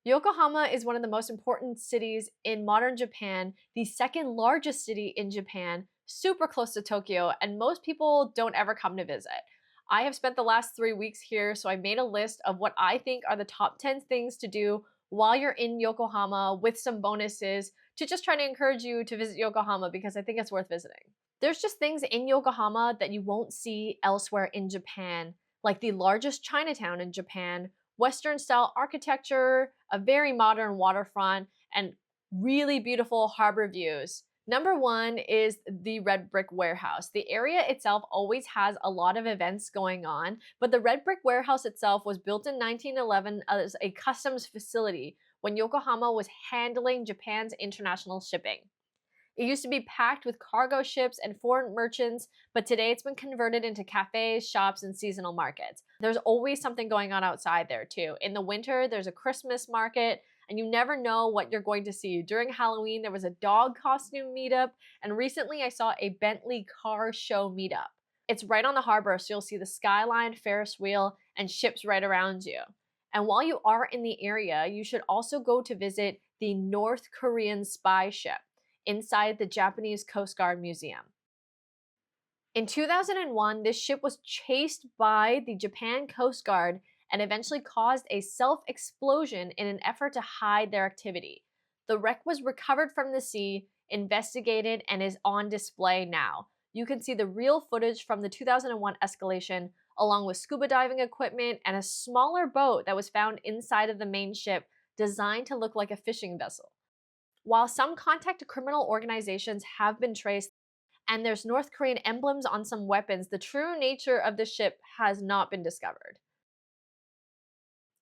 Yokohama is one of the most important cities in modern Japan, the second largest city in Japan, super close to Tokyo, and most people don't ever come to visit. I have spent the last 3 weeks here, so I made a list of what I think are the top 10 things to do while you're in Yokohama with some bonuses to just try to encourage you to visit Yokohama because I think it's worth visiting. There's just things in Yokohama that you won't see elsewhere in Japan, like the largest Chinatown in Japan, Western style architecture, a very modern waterfront, and really beautiful harbor views. Number one is the Red Brick Warehouse. The area itself always has a lot of events going on, but the Red Brick Warehouse itself was built in 1911 as a customs facility when Yokohama was handling Japan's international shipping. It used to be packed with cargo ships and foreign merchants, but today it's been converted into cafes, shops, and seasonal markets. There's always something going on outside there too. In the winter, there's a Christmas market, and you never know what you're going to see. During Halloween, there was a dog costume meetup, and recently I saw a Bentley car show meetup. It's right on the harbor, so you'll see the skyline, Ferris wheel, and ships right around you. And while you are in the area, you should also go to visit the North Korean spy ship inside the Japanese Coast Guard Museum. In 2001, this ship was chased by the Japan Coast Guard and eventually caused a self-explosion in an effort to hide their activity. The wreck was recovered from the sea, investigated, and is on display now. You can see the real footage from the 2001 escalation, along with scuba diving equipment and a smaller boat that was found inside of the main ship designed to look like a fishing vessel. While some contact to criminal organizations have been traced and there's North Korean emblems on some weapons, the true nature of the ship has not been discovered.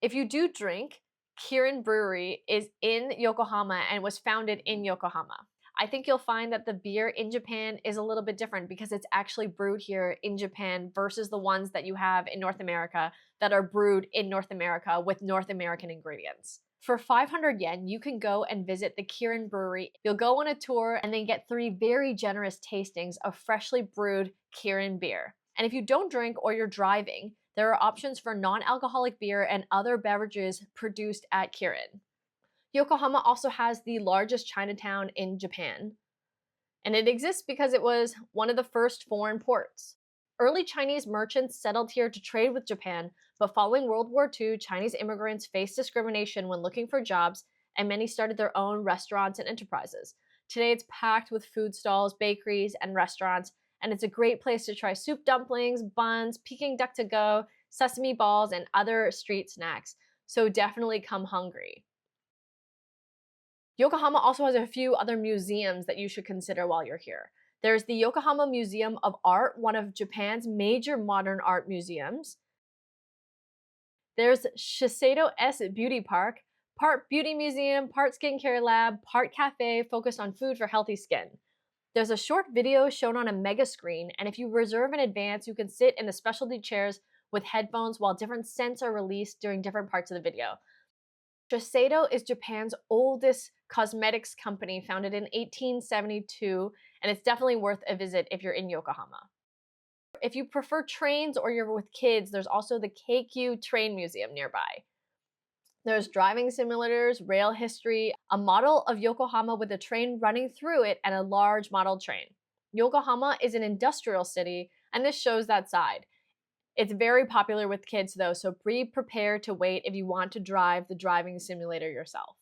If you do drink, Kirin Brewery is in Yokohama and was founded in Yokohama. I think you'll find that the beer in Japan is a little bit different because it's actually brewed here in Japan versus the ones that you have in North America that are brewed in North America with North American ingredients. For 500 yen, you can go and visit the Kirin Brewery. You'll go on a tour and then get 3 very generous tastings of freshly brewed Kirin beer. And if you don't drink or you're driving, there are options for non-alcoholic beer and other beverages produced at Kirin. Yokohama also has the largest Chinatown in Japan, and it exists because it was one of the first foreign ports. Early Chinese merchants settled here to trade with Japan, but following World War II, Chinese immigrants faced discrimination when looking for jobs, and many started their own restaurants and enterprises. Today, it's packed with food stalls, bakeries, and restaurants, and it's a great place to try soup dumplings, buns, Peking duck to go, sesame balls, and other street snacks. So definitely come hungry. Yokohama also has a few other museums that you should consider while you're here. There's the Yokohama Museum of Art, one of Japan's major modern art museums. There's Shiseido Beauty Park, part beauty museum, part skincare lab, part cafe focused on food for healthy skin. There's a short video shown on a mega screen, and if you reserve in advance, you can sit in the specialty chairs with headphones while different scents are released during different parts of the video. Shiseido is Japan's oldest cosmetics company, founded in 1872, and it's definitely worth a visit if you're in Yokohama. If you prefer trains or you're with kids, there's also the Keikyu Train Museum nearby. There's driving simulators, rail history, a model of Yokohama with a train running through it, and a large model train. Yokohama is an industrial city, and this shows that side. It's very popular with kids though, so be prepared to wait if you want to drive the driving simulator yourself.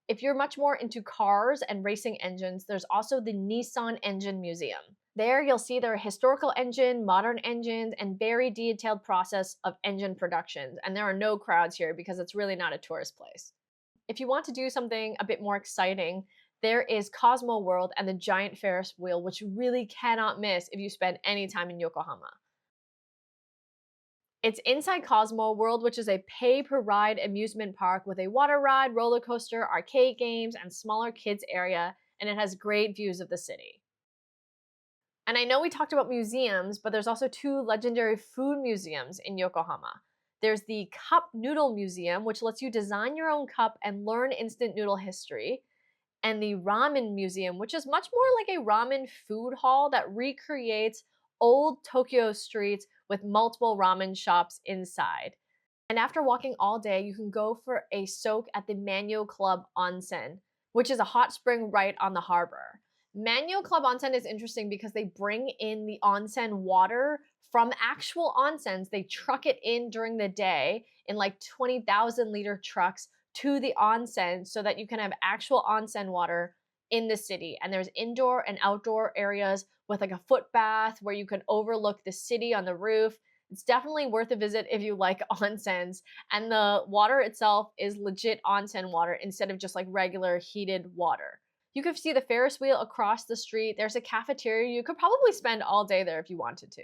If you're much more into cars and racing engines, there's also the Nissan Engine Museum. There you'll see their historical engine, modern engines, and very detailed process of engine productions, and there are no crowds here because it's really not a tourist place. If you want to do something a bit more exciting, there is Cosmo World and the giant Ferris wheel, which you really cannot miss if you spend any time in Yokohama. It's inside Cosmo World, which is a pay-per-ride amusement park with a water ride, roller coaster, arcade games, and smaller kids area, and it has great views of the city. And I know we talked about museums, but there's also 2 legendary food museums in Yokohama. There's the Cup Noodle Museum, which lets you design your own cup and learn instant noodle history, and the Ramen Museum, which is much more like a ramen food hall that recreates old Tokyo streets with multiple ramen shops inside. And after walking all day, you can go for a soak at the Manyo Club Onsen, which is a hot spring right on the harbor. Manyo Club Onsen is interesting because they bring in the onsen water from actual onsens. They truck it in during the day in like 20,000-liter trucks to the onsen so that you can have actual onsen water in the city. And there's indoor and outdoor areas with like a foot bath where you can overlook the city on the roof. It's definitely worth a visit if you like onsens. And the water itself is legit onsen water instead of just like regular heated water. You can see the Ferris wheel across the street. There's a cafeteria. You could probably spend all day there if you wanted to.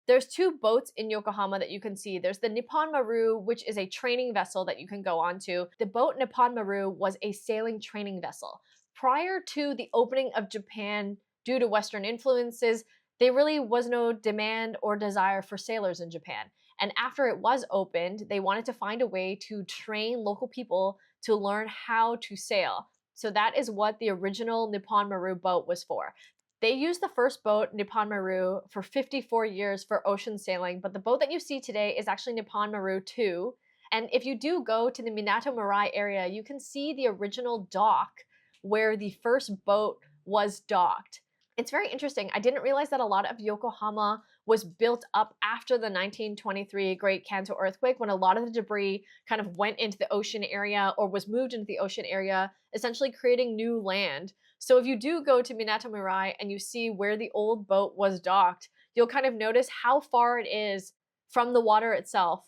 There's two boats in Yokohama that you can see. There's the Nippon Maru, which is a training vessel that you can go onto. The boat Nippon Maru was a sailing training vessel. Prior to the opening of Japan, due to Western influences, there really was no demand or desire for sailors in Japan. And after it was opened, they wanted to find a way to train local people to learn how to sail. So that is what the original Nippon Maru boat was for. They used the first boat, Nippon Maru, for 54 years for ocean sailing, but the boat that you see today is actually Nippon Maru 2. And if you do go to the Minato Mirai area, you can see the original dock where the first boat was docked. It's very interesting. I didn't realize that a lot of Yokohama was built up after the 1923 Great Kanto earthquake, when a lot of the debris kind of went into the ocean area or was moved into the ocean area, essentially creating new land. So if you do go to Minato Mirai and you see where the old boat was docked, you'll kind of notice how far it is from the water itself.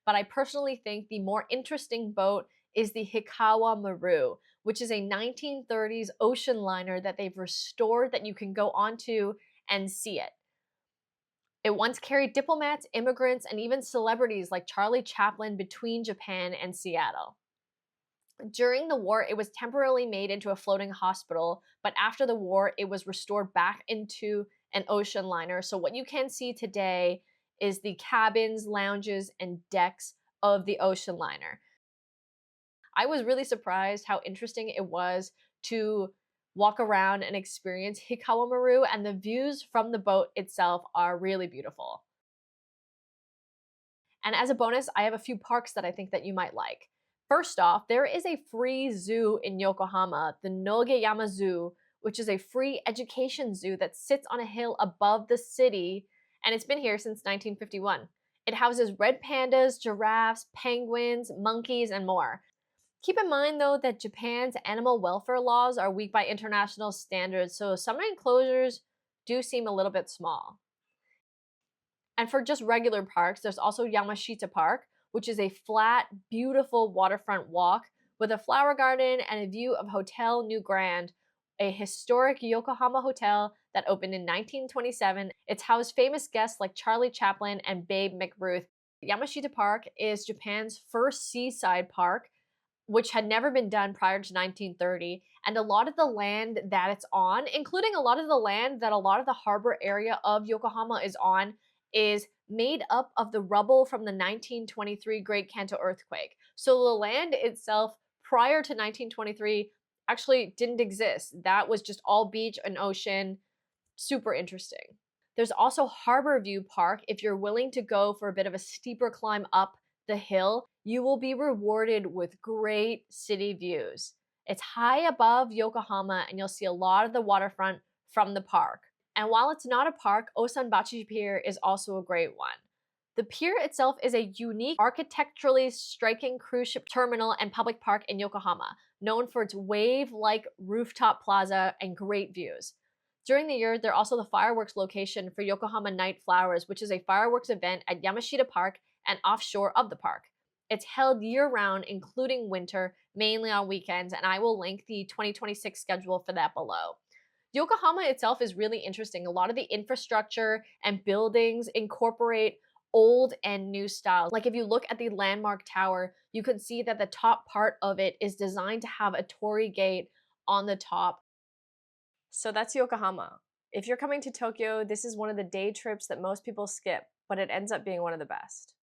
But I personally think the more interesting boat is the Hikawa Maru, which is a 1930s ocean liner that they've restored that you can go onto and see it. It once carried diplomats, immigrants, and even celebrities like Charlie Chaplin between Japan and Seattle. During the war, it was temporarily made into a floating hospital, but after the war, it was restored back into an ocean liner. So what you can see today is the cabins, lounges, and decks of the ocean liner. I was really surprised how interesting it was to walk around and experience Hikawa Maru, and the views from the boat itself are really beautiful. And as a bonus, I have a few parks that I think that you might like. First off, there is a free zoo in Yokohama, the Nogeyama Zoo, which is a free education zoo that sits on a hill above the city, and it's been here since 1951. It houses red pandas, giraffes, penguins, monkeys, and more. Keep in mind, though, that Japan's animal welfare laws are weak by international standards, so some enclosures do seem a little bit small. And for just regular parks, there's also Yamashita Park, which is a flat, beautiful waterfront walk with a flower garden and a view of Hotel New Grand, a historic Yokohama hotel that opened in 1927. It's housed famous guests like Charlie Chaplin and Babe McRuth. Yamashita Park is Japan's first seaside park, which had never been done prior to 1930. And a lot of the land that it's on, including a lot of the land that a lot of the harbor area of Yokohama is on, is made up of the rubble from the 1923 Great Kanto earthquake. So the land itself prior to 1923 actually didn't exist. That was just all beach and ocean. Super interesting. There's also Harbor View Park. If you're willing to go for a bit of a steeper climb up the hill, you will be rewarded with great city views. It's high above Yokohama and you'll see a lot of the waterfront from the park. And while it's not a park, Osanbashi Pier is also a great one. The pier itself is a unique, architecturally striking cruise ship terminal and public park in Yokohama, known for its wave-like rooftop plaza and great views. During the year, they're also the fireworks location for Yokohama Night Flowers, which is a fireworks event at Yamashita Park and offshore of the park. It's held year-round, including winter, mainly on weekends, and I will link the 2026 schedule for that below. Yokohama itself is really interesting. A lot of the infrastructure and buildings incorporate old and new styles. Like if you look at the Landmark Tower, you can see that the top part of it is designed to have a torii gate on the top. So that's Yokohama. If you're coming to Tokyo, this is one of the day trips that most people skip, but it ends up being one of the best.